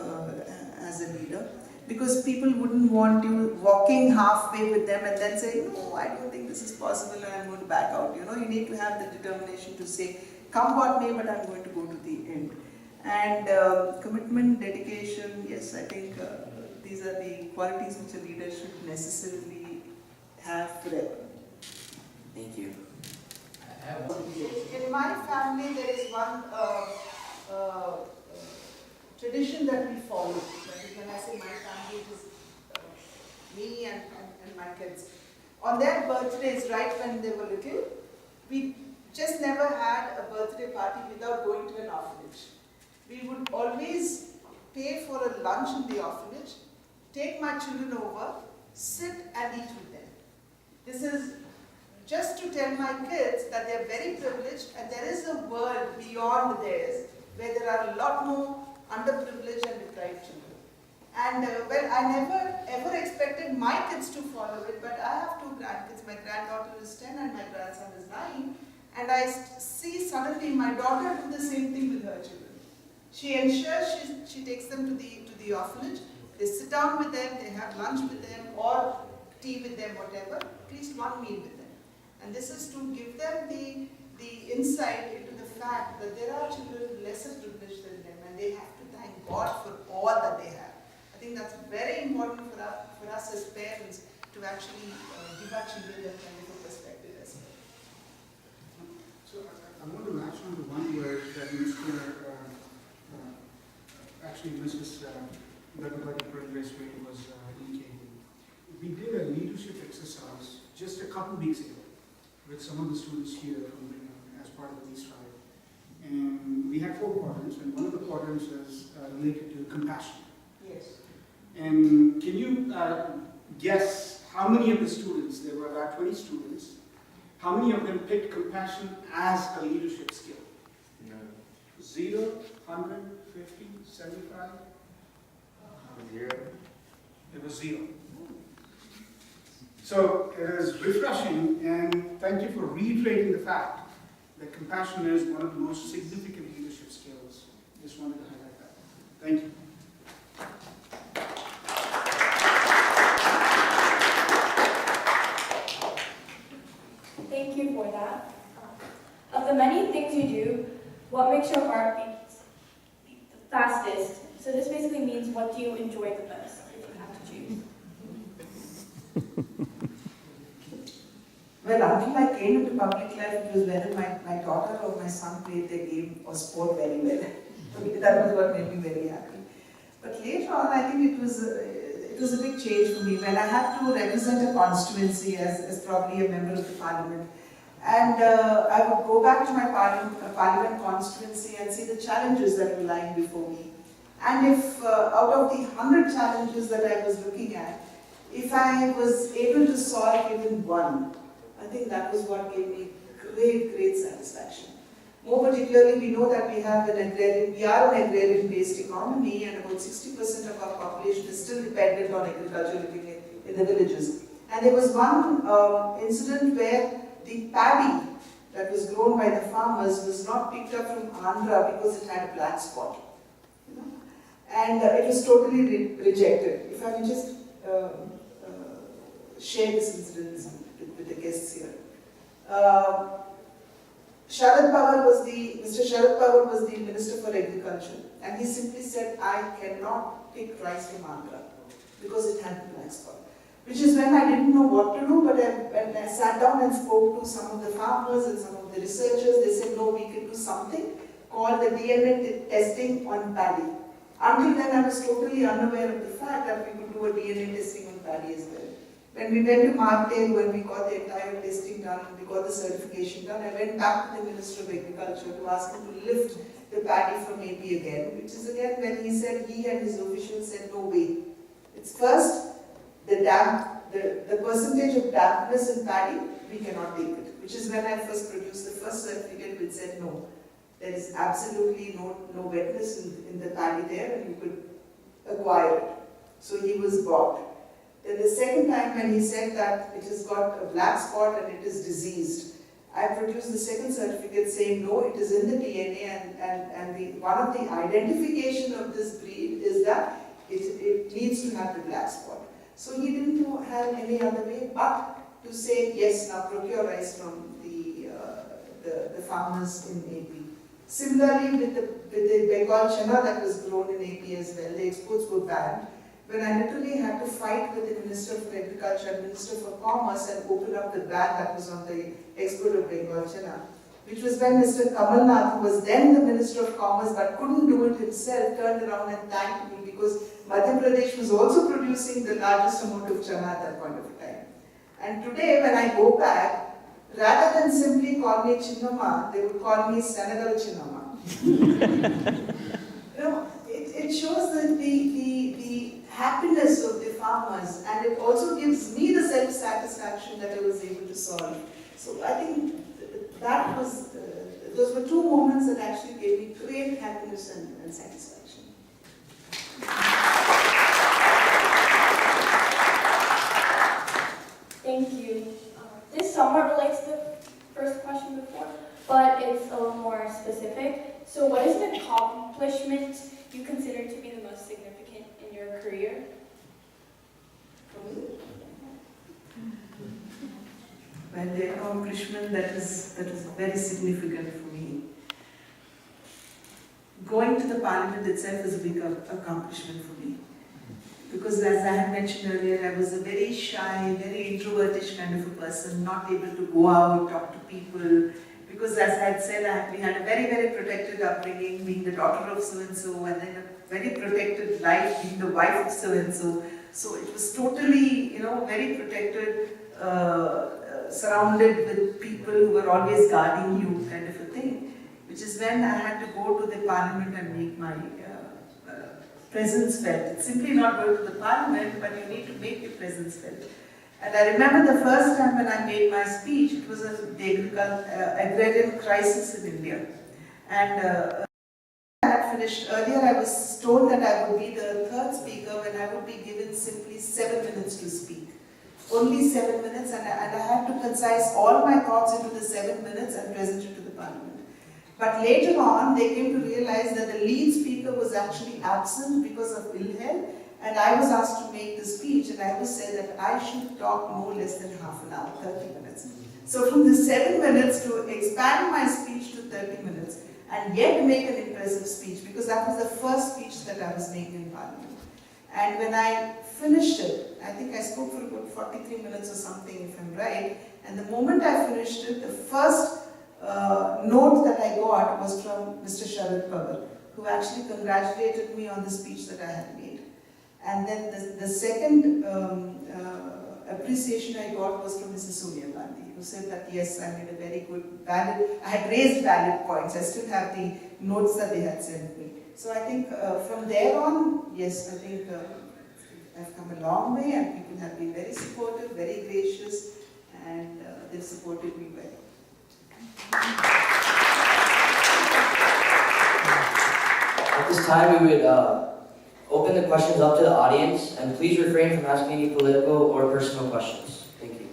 as a leader, because people wouldn't want you walking halfway with them and then say, no, I don't think this is possible and I'm going to back out. You need to have the determination to say, come what may, but I'm going to go to the end. And commitment, dedication, yes, I think these are the qualities which a leader should necessarily have forever. Thank you. In my family, there is one tradition that we follow. That is, when I say my family, it is me and my kids. On their birthdays, right when they were little, we just never had a birthday party without going to an orphanage. We would always pay for a lunch in the orphanage, take my children over, sit and eat with them. This is just to tell my kids that they are very privileged and there is a world beyond theirs where there are a lot more underprivileged and deprived children. And well, I never ever expected my kids to follow it, but I have two grandkids. My granddaughter is 10 and my grandson is 9. And I see suddenly my daughter do the same thing with her children. She ensures she takes them to the orphanage. They sit down with them, they have lunch with them or tea with them, whatever, at least one meal with them. And this is to give them the insight into the fact that there are children lesser privileged than them and they have to thank God for all that they have. I think that's very important for us as parents to actually give our children that kind of a perspective as well. So I want to latch on to one word that Mrs. Purandeswari was indicating. We did a leadership exercise just a couple weeks ago with some of the students here as part of the WeStrive. And we had 4 quadrants, and one of the quadrants is related to compassion. Yes. And can you guess how many of the students, there were about 20 students, how many of them picked compassion as a leadership skill? No. 0, 100, 50, 75? 0. It was 0. So it is refreshing, and thank you for reiterating the fact that compassion is one of the most significant leadership skills. Just wanted to highlight that. Thank you. Thank you for that. Of the many things you do, what makes your heart beat the fastest? So this basically means, what do you enjoy the most, if you have to choose? Well, until I came into public life, it was whether my daughter or my son played their game or sport very well. That was what made me very happy. But later on, I think it was a big change for me when I had to represent a constituency as probably a member of the parliament. And I would go back to my parliament constituency and see the challenges that were lying before me. And if out of the 100 challenges that I was looking at, if I was able to solve even one, I think that was what gave me great satisfaction. More particularly, we know that we are an agrarian-based economy, and about 60% of our population is still dependent on agriculture living in the villages. And there was one incident where the paddy that was grown by the farmers was not picked up from Andhra because it had a black spot. You know? And it was totally rejected. If I may just share this incident with the guests here. Mr. Sharad Pawar was the Minister for Agriculture, and he simply said, I cannot pick rice from Andhra because it had the black spot. Which is when I didn't know what to do, but when I sat down and spoke to some of the farmers and some of the researchers, they said, no, we can do something called the DNA testing on paddy. Until then, I was totally unaware of the fact that we could do a DNA testing on paddy as well. When we went to Martell, when we got the entire testing done, and we got the certification done, I went back to the Minister of Agriculture to ask him to lift the paddy from AP again, which is again when he said, he and his officials said, no way. It's first, the percentage of dampness in paddy, we cannot take it. Which is when I first produced the first certificate which said, no, there is absolutely no wetness in the paddy there, and you could acquire it. So he was balked. Then the second time when he said that it has got a black spot and it is diseased, I produced the second certificate saying no, it is in the DNA, and one of the identification of this breed is that it needs to have the black spot. So he didn't have any other way but to say yes, now procure rice from the farmers in AP. Similarly with the Bengal chana that was grown in AP as well, the exports were banned. When I literally had to fight with the Minister for Agriculture and Minister for Commerce and open up the ban that was on the export of Bengal chana, which was when Mr. Kamal Nath, who was then the Minister of Commerce but couldn't do it himself, turned around and thanked me because Madhya Pradesh was also producing the largest amount of chana at that point of time. And today when I go back, rather than simply call me Chinnamma, they would call me Senegal Chinnamma. You know, it shows the happiness of the farmers, and it also gives me the self-satisfaction that I was able to solve. So I think that was, those were two moments that actually gave me great happiness and satisfaction. Thank you. This somewhat relates to the first question before, but it's a little more specific. So what is an accomplishment you consider to be the most significant in your career? Well, the accomplishment that is very significant for me. Going to the Parliament itself is a big accomplishment for me. Because as I had mentioned earlier, I was a very shy, very introvertish kind of a person, not able to go out, talk to people. Because as I had said, we had a very, very protected upbringing, being the daughter of so-and-so, and then a very protected life, being the wife of so-and-so. So it was totally, very protected, surrounded with people who were always guarding you, kind of a thing. Which is when I had to go to the Parliament and make my presence felt. It's simply not going to the Parliament, but you need to make your presence felt. And I remember the first time when I made my speech, it was the agrarian crisis in India. And I had finished earlier, I was told that I would be the third speaker when I would be given simply 7 minutes to speak. Only 7 minutes, and I had to concise all my thoughts into the 7 minutes and present it to the Parliament. But later on, they came to realize that the lead speaker was actually absent because of ill health, and I was asked to make the speech, and I was said that I should talk no less than half an hour, 30 minutes. So from the 7 minutes to expand my speech to 30 minutes, and yet make an impressive speech, because that was the first speech that I was making in Parliament. And when I finished it, I think I spoke for about 43 minutes or something, if I'm right, and the moment I finished it, the first note that I got was from Mr. Sharad Pawar, who actually congratulated me on the speech that I had made. And then the second appreciation I got was from Mrs. Sonia Gandhi, who said that yes, I made a very good, valid, I had raised valid points. I still have the notes that they had sent me. So I think from there on, yes, I think I've come a long way, and people have been very supportive, very gracious, and they've supported me well. At this time, we would open the questions up to the audience, and please refrain from asking any political or personal questions. Thank you.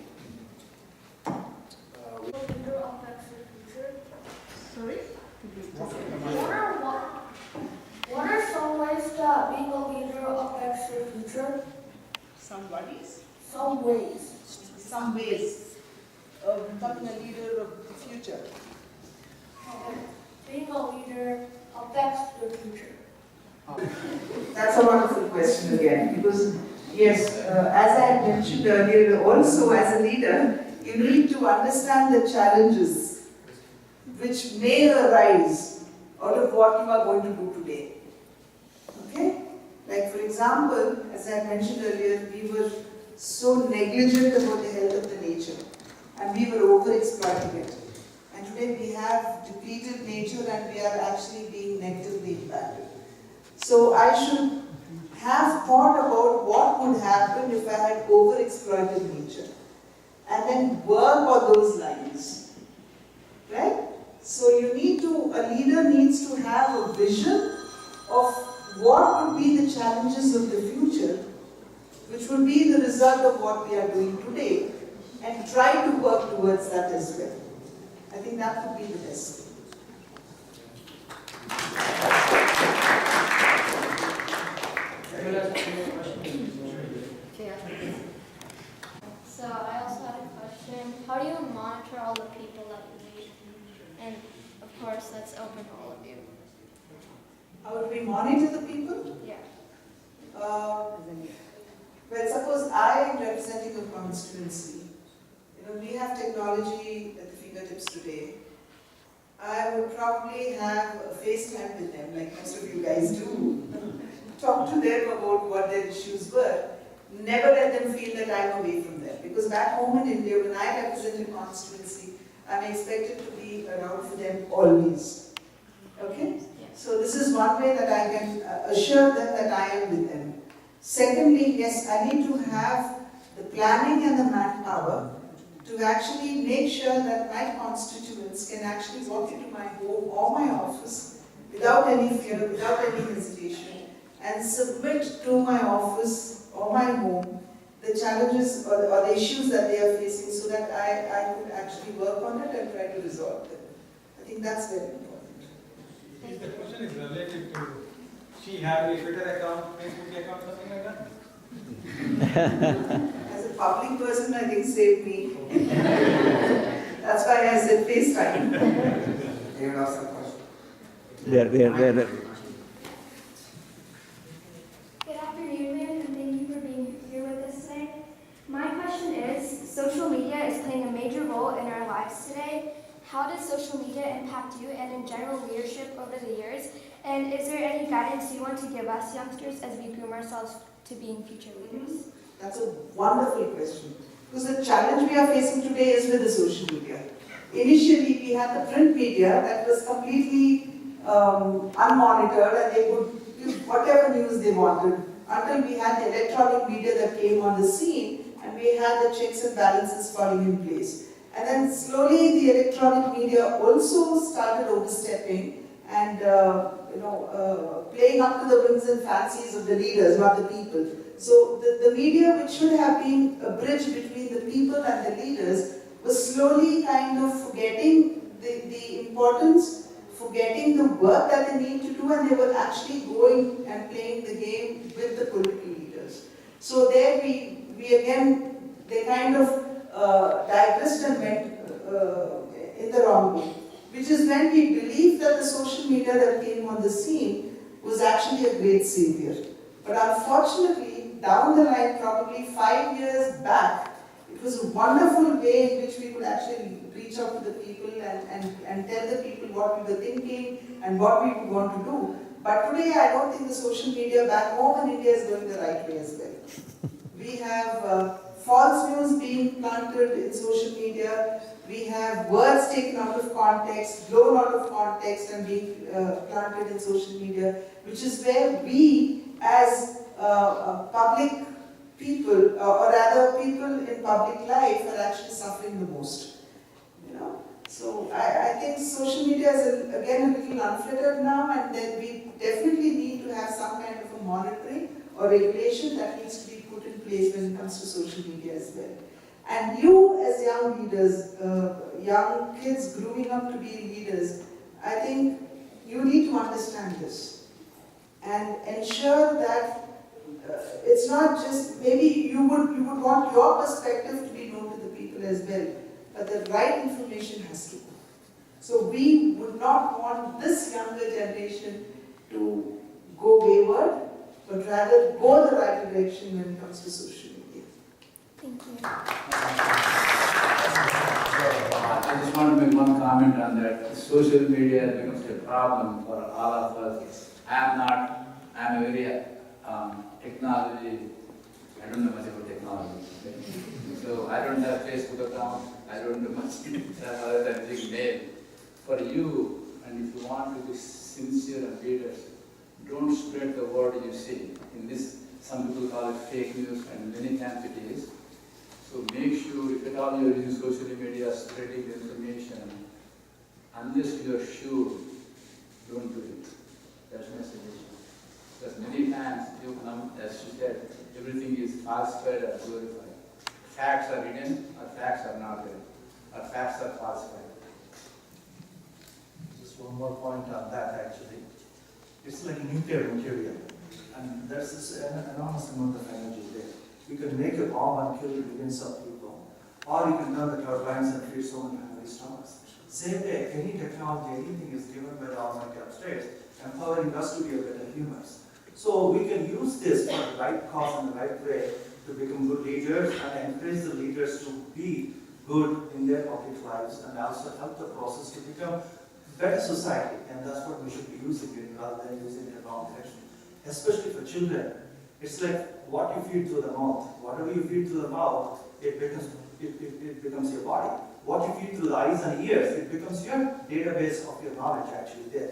Some bodies? Some ways. Some ways of becoming a leader of the future. Being a leader affects the future. That's a wonderful question again, because yes, as I had mentioned earlier, also as a leader, you need to understand the challenges which may arise out of what you are going to do today. Okay? Like for example, as I had mentioned earlier, we were so negligent about the health of the nature and we were over-exploiting it. And today we have depleted nature and we are actually being negatively impacted. So I should have thought about what would happen if I had over-exploited nature and then work on those lines, right? So you need to, a leader needs to have a vision of what would be the challenges of the future, which would be the result of what we are doing today, and try to work towards that as well. I think that would be the best thing. So I also had a question. How do you monitor all the people that you meet? And of course, that's open to all of you. How would we monitor the people? Yeah. Well, suppose I am representing a constituency. We have technology at the fingertips today. I would probably have a FaceTime with them, like most of you guys do. Talk to them about what their issues were. Never let them feel that I'm away from them. Because back home in India, when I represent a constituency, I'm expected to be around for them always. Okay? So this is one way that I can assure them that I am with them. Secondly, yes, I need to have the planning and the manpower to actually make sure that my constituents can actually walk into my home or my office without any fear, without any hesitation, and submit to my office or my home the challenges or the issues that they are facing so that I could actually work on it and try to resolve them. I think that's very important. If the question is related to, she have a Twitter account, Facebook account, something like that? As a public person, I think save me. That's why I said FaceTime. Anyone else have a question? There. Good afternoon, ma'am, and thank you for being here with us today. My question is, social media is playing a major role in our lives today. How does social media impact you and in general leadership over the years? And is there any guidance you want to give us youngsters as we groom ourselves to being future leaders? That's a wonderful question. Because the challenge we are facing today is with the social media. Initially, we had the print media that was completely unmonitored and they could use whatever news they wanted until we had the electronic media that came on the scene and we had the checks and balances falling in place. And then slowly the electronic media also started overstepping and playing up to the whims and fancies of the leaders, not the people. So the media, which should have been a bridge between the people and the leaders, was slowly kind of forgetting the importance, forgetting the work that they need to do, and they were actually going and playing the game with the political leaders. So there they kind of digressed and went in the wrong way. Which is when we believed that the social media that came on the scene was actually a great savior. But unfortunately, down the line, probably 5 years back, it was a wonderful way in which we could actually reach out to the people and tell the people what we were thinking and what we would want to do. But today, I don't think the social media back home in India is going the right way as well. We have false news being planted in social media. We have words taken out of context, blown out of context and being planted in social media, which is where we as public people, or rather people in public life, are actually suffering the most. So I think social media is again a little unfettered now, and then we definitely need to have some kind of a monitoring or regulation that needs to be put in place when it comes to social media as well. And you as young leaders, young kids growing up to be leaders, I think you need to understand this and ensure that it's not just, maybe you would want your perspective to be known to the people as well, but the right information has to go. So we would not want this younger generation to go wayward, but rather go the right direction when it comes to social media. Thank you. I just want to make one comment on that. Social media becomes a problem for all of us. I'm a very technology, I don't know much about technology. So I don't have Facebook account, I don't know much other than big mail. For you, and if you want to be sincere and leaders, don't spread the word you see. In this, some people call it fake news, and many times it is. So make sure, if at all you're using social media, spreading the information, unless you are sure, don't do it. That's my suggestion. Because many times, you come, as she said, everything is falsified or glorified. Facts are hidden, or facts are not there, or facts are falsified. Just one more point on that actually. It's like nuclear material, and there's this enormous amount of energy there. You can make a bomb and kill millions of people, or you can turn the turbines and create so many hungry stomachs. Same way, any technology, anything is given by the Almighty upstairs, empowering us to be a better humans. So we can use this for the right cause and the right way to become good leaders and encourage the leaders to be good in their public lives and also help the process to become better society. And that's what we should be using it rather than using it in the wrong direction. Especially for children. It's like what you feed through the mouth. Whatever you feed through the mouth, it becomes your body. What you feed through the eyes and ears, it becomes your database of your knowledge actually there.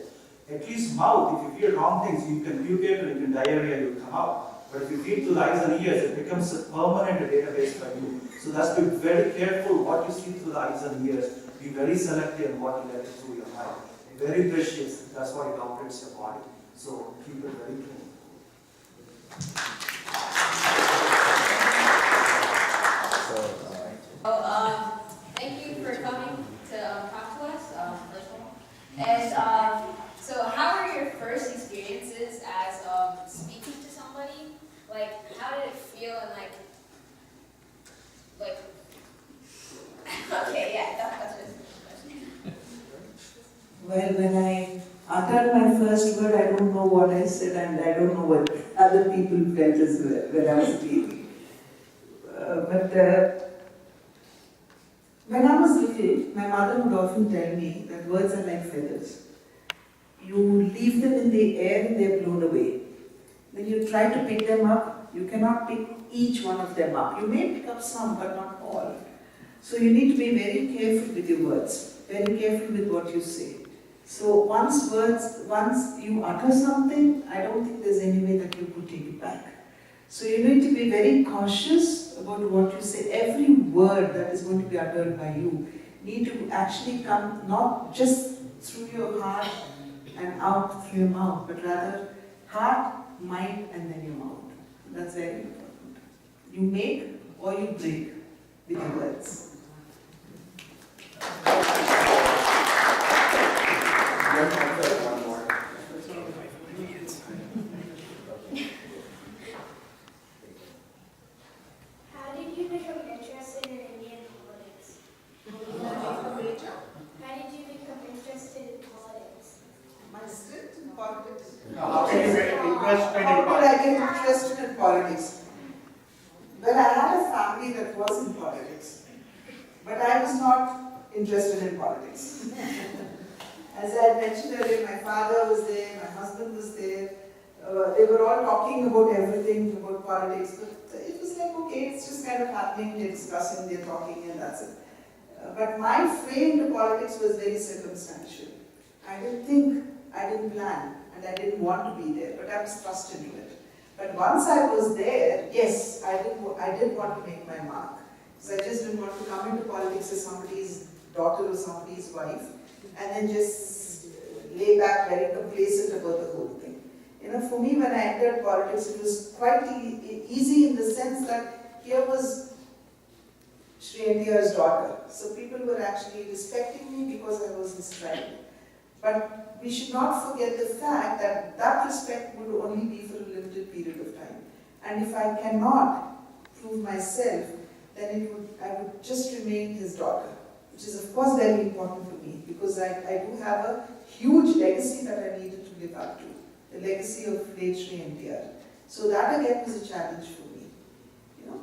At least mouth, if you feed wrong things, you can puke or you can diarrhea, you will come out. But if you feed through the eyes and ears, it becomes a permanent database for you. So that's be very careful what you see through the eyes and ears. Be very selective in what you let through your mind. Very precious, that's why it operates your body. So keep it very clean. Thank you for coming to talk to us, first of all. And so how were your first experiences as speaking to somebody? Like, how did it feel and like, okay, yeah, that's just. Well, when I uttered my first word, I don't know what I said, and I don't know what other people felt as well when I was speaking. When I was little, my mother would often tell me that words are like feathers. You leave them in the air and they're blown away. Then you try to pick them up, you cannot pick each one of them up. You may pick up some, but not all. So you need to be very careful with your words, very careful with what you say. So once you utter something, I don't think there's any way that you could take it back. So you need to be very cautious about what you say. Every word that is going to be uttered by you need to actually come not just through your heart and out through your mouth, but rather heart, mind, and then your mouth. That's very important. You make or you break with your words. One more. How did you become interested in Indian politics? How did you become interested in politics? My stint in politics. How can you get interested in How did I politics? get interested in politics? Well, I had a family that was in politics, but I was not interested in politics. As I had mentioned earlier, my father was there, my husband was there. They were all talking about everything, about politics, but it was like, okay, it's just kind of happening, they're discussing, they're talking, and that's it. But my foray into politics was very circumstantial. I didn't plan, and I didn't want to be there, but I was thrust into it. But once I was there, yes, I did want to make my mark. Because I just didn't want to come into politics as somebody's daughter or somebody's wife, and then just lay back very complacent about the whole thing. You know, for me, when I entered politics, it was quite easy in the sense that here was Sri India's daughter. So people were actually respecting me because I was his tribe. But we should not forget the fact that that respect would only be for a limited period of time. And if I cannot prove myself, then I would just remain his daughter, which is of course very important for me, because I do have a huge legacy that I needed to live up to, the legacy of late Sri NTR. So that again was a challenge for me, you know.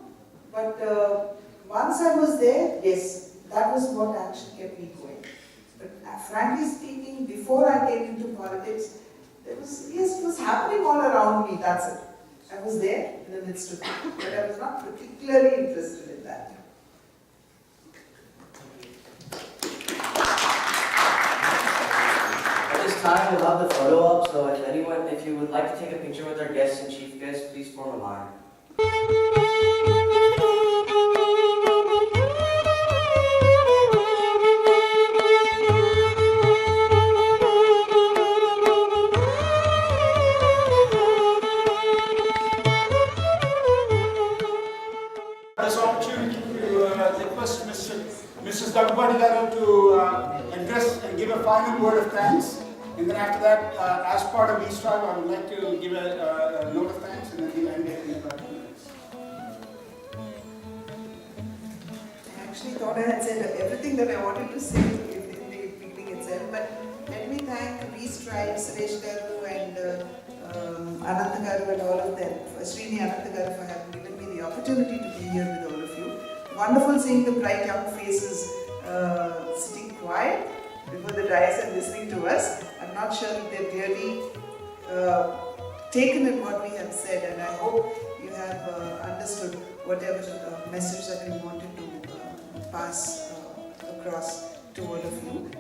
But once I was there, yes, that was what actually kept me going. But frankly speaking, before I came into politics, it was happening all around me, that's it. I was there in the midst of it, but I was not particularly interested in that. At this time, we'll have the photo up, so if you would like to take a picture with our guests and chief guests, please form a line. This opportunity to request Mrs. Dagbadi Garu to address and give a final word of thanks. And then after that, as part of WeStrive, I would like to give a note of thanks and then we'll end it in about 2 minutes. I actually thought I had said everything that I wanted to say in the meeting itself, but let me thank WeStrive, Suresh Garu and Ananta Garu and all of them, Srini Ananta Garu, for having given me the opportunity to be here with all of you. Wonderful seeing the bright young faces sitting quiet before the dais and listening to us. I'm not sure if they've really taken in what we have said, and I hope you have understood whatever message that we wanted to pass across to all of you.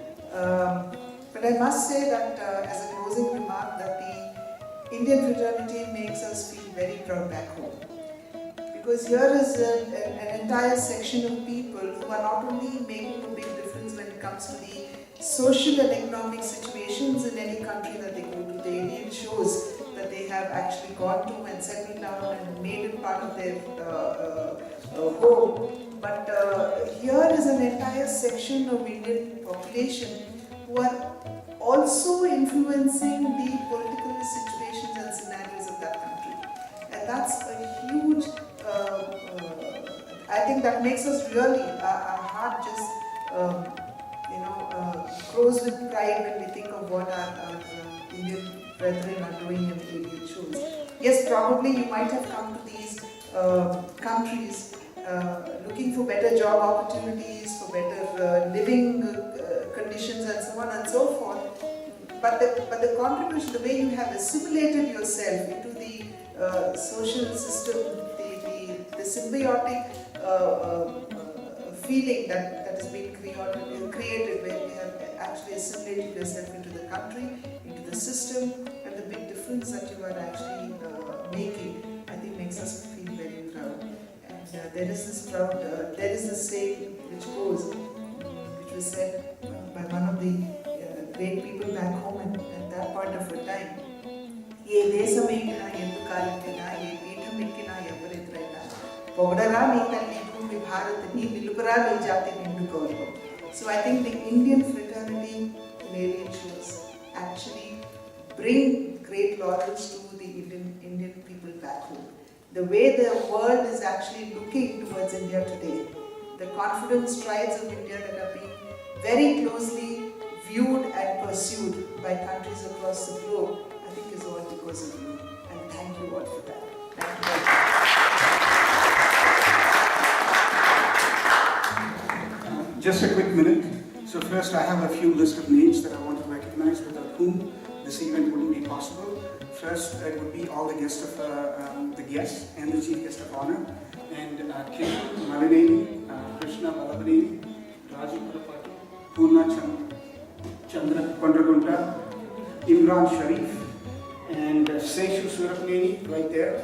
But I must say that as a closing remark, that the Indian fraternity makes us feel very proud back home. Because here is an entire section of people who are not only making a big difference when it comes to the social and economic situations in any country that they go to. The Indian shows that they have actually gone to and settled down and made it part of their home. But here is an entire section of Indian population who are also influencing the political situations and scenarios of that country. And that's a huge, I think that makes us really, our heart just, grows with pride when we think of what our Indian brethren are doing in the Indian shows. Yes, probably you might have come to these countries looking for better job opportunities, for better living conditions and so on and so forth. But the contribution, the way you have assimilated yourself into the social system, the symbiotic feeling that has been created when you have actually assimilated yourself into the country, into the system, and the big difference that you are actually making, I think makes us feel very proud. And there is this saying which goes, which was said by one of the great people back home at that point of her time. Ye desamekina yendu kalikina ye peethamekina yavaretraina povadara nee talli bhumi bharat nee nilupara nee jati nindu gauravam. So I think the Indian fraternity in shows actually bring great laurels to the Indian people back home. The way the world is actually looking towards India today, the confident strides of India that are being very closely viewed and pursued by countries across the globe, I think is all because of you. And thank you all for that. Thank you. Just a quick minute. So first I have a few list of names that I want to recognize without whom this event wouldn't be possible. First, it would be all the guests of the guests and the chief guest of honor, and Kishan, Malineni, Krishna Balabani, Raju Purapati, Purna Chandra Kondragunta, Imran Sharif, and Seshu Surapneni right there,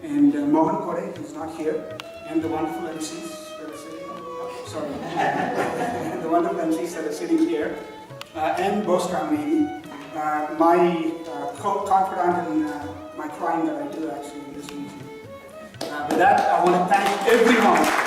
and Mohan Kore, who's not here, and the wonderful MCs that are sitting, the wonderful MCs that are sitting here, and Bose Kamini, my confidant in my crime that I do actually in this meeting. With that, I want to thank everyone.